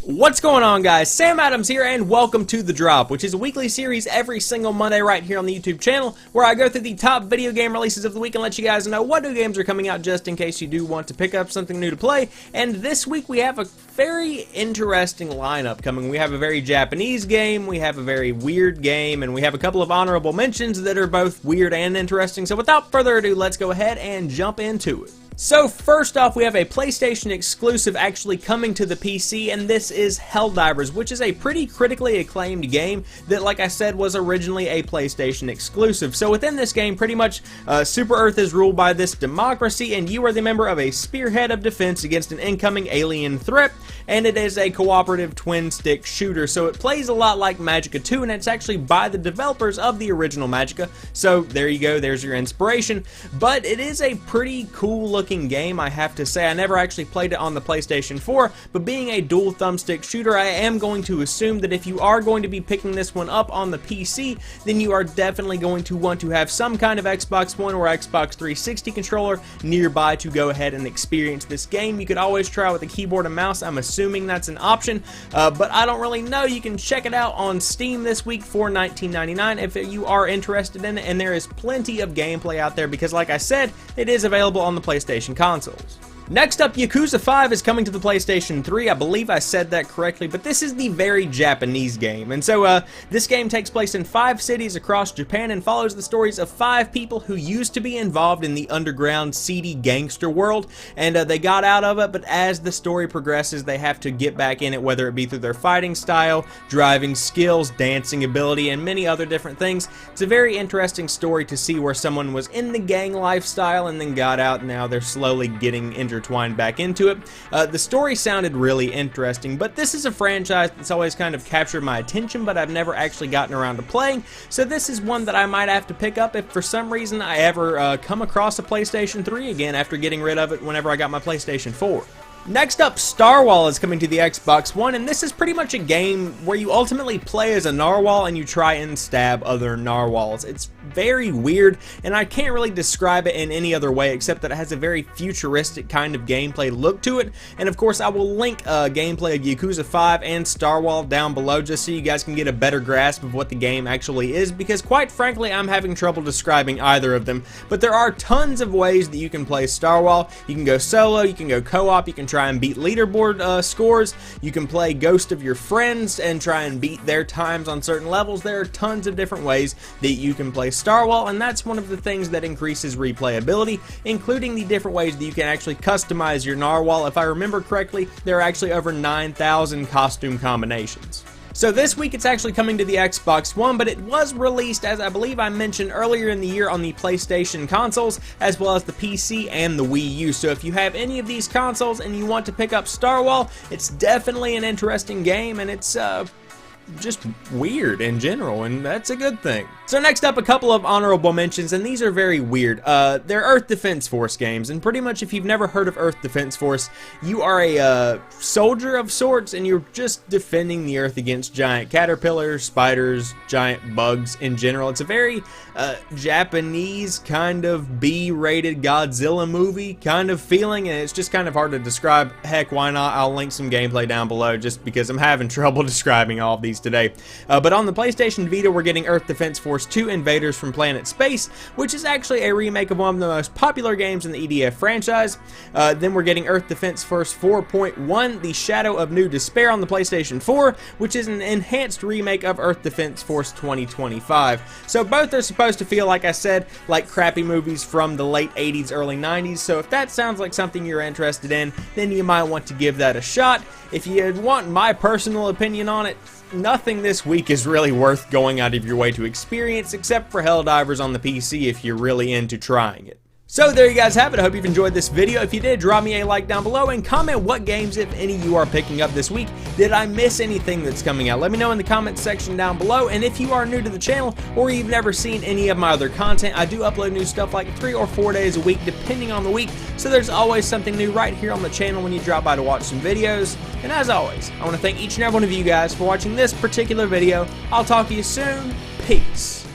What's going on, guys? Sam Adams here, and welcome to The Drop, which is a weekly series every single Monday right here on the YouTube channel, where I go through the top video game releases of the week and let you guys know what new games are coming out just in case you do want to pick up something new to play. And this week we have a very interesting lineup coming. We have a very Japanese game, we have a very weird game, and we have a couple of honorable mentions that are both weird and interesting. So without further ado, let's go ahead and jump into it. So first off, we have a PlayStation exclusive actually coming to the PC, and this is Helldivers, which is a pretty critically acclaimed game that, like I said, was originally a PlayStation exclusive. So within this game, pretty much Super Earth is ruled by this democracy, and you are the member of a spearhead of defense against an incoming alien threat, and it is a cooperative twin-stick shooter. So it plays a lot like Magicka 2, and it's actually by the developers of the original Magicka. So there you go, there's your inspiration. But it is a pretty cool looking game, I have to say. I never actually played it on the PlayStation 4, but being a dual thumbstick shooter, I am going to assume that if you are going to be picking this one up on the PC, then you are definitely going to want to have some kind of Xbox One or Xbox 360 controller nearby to go ahead and experience this game. You could always try with a keyboard and mouse. I'm assuming that's an option, but I don't really know. You can check it out on Steam this week for $19.99 if you are interested in it, and there is plenty of gameplay out there because, like I said, it is available on the PlayStation consoles. Next up, Yakuza 5 is coming to the PlayStation 3. I believe I said that correctly, but this is the very Japanese game. And so this game takes place in 5 cities across Japan and follows the stories of 5 people who used to be involved in the underground seedy gangster world, and they got out of it, but as the story progresses, they have to get back in it, whether it be through their fighting style, driving skills, dancing ability, and many other different things. It's a very interesting story to see where someone was in the gang lifestyle and then got out, and now they're slowly getting intertwined back into it. The story sounded really interesting, but this is a franchise that's always kind of captured my attention, but I've never actually gotten around to playing, so this is one that I might have to pick up if for some reason I ever come across a PlayStation 3 again after getting rid of it whenever I got my PlayStation 4. Next up, Starwhal is coming to the Xbox One, and this is pretty much a game where you ultimately play as a narwhal and you try and stab other narwhals. It's very weird, and I can't really describe it in any other way except that it has a very futuristic kind of gameplay look to it, and of course I will link gameplay of Yakuza 5 and Starwhal down below just so you guys can get a better grasp of what the game actually is, because quite frankly I'm having trouble describing either of them. But there are tons of ways that you can play Starwhal. You can go solo, you can go co-op, you can try and beat leaderboard scores, you can play Ghost of your friends and try and beat their times on certain levels. There are tons of different ways that you can play Starwhal, and that's one of the things that increases replayability, including the different ways that you can actually customize your narwhal. If I remember correctly, there are actually over 9,000 costume combinations. So this week it's actually coming to the Xbox One, but it was released, as I believe I mentioned earlier in the year, on the PlayStation consoles, as well as the PC and the Wii U. So if you have any of these consoles and you want to pick up Starwhal, it's definitely an interesting game, and it's just weird in general, and that's a good thing. So next up, a couple of honorable mentions, and these are very weird. They're Earth Defense Force games, and pretty much if you've never heard of Earth Defense Force, you are a soldier of sorts, and you're just defending the Earth against giant caterpillars, spiders, giant bugs in general. It's a very Japanese kind of B-rated Godzilla movie kind of feeling, and it's just kind of hard to describe. Heck, why not? I'll link some gameplay down below just because I'm having trouble describing all of these today. But on the PlayStation Vita, we're getting Earth Defense Force 2 Invaders from Planet Space, which is actually a remake of one of the most popular games in the EDF franchise. Then we're getting Earth Defense Force 4.1, The Shadow of New Despair on the PlayStation 4, which is an enhanced remake of Earth Defense Force 2025. So both are supposed to feel, like I said, like crappy movies from the late 80s, early 90s, so if that sounds like something you're interested in, then you might want to give that a shot. If you want my personal opinion on it, nothing this week is really worth going out of your way to experience, except for Helldivers on the PC if you're really into trying it. So there you guys have it. I hope you've enjoyed this video. If you did, drop me a like down below and comment what games, if any, you are picking up this week. Did I miss anything that's coming out? Let me know in the comments section down below. And if you are new to the channel or you've never seen any of my other content, I do upload new stuff like 3 or 4 days a week depending on the week. So there's always something new right here on the channel when you drop by to watch some videos. And as always, I want to thank each and every one of you guys for watching this particular video. I'll talk to you soon. Peace.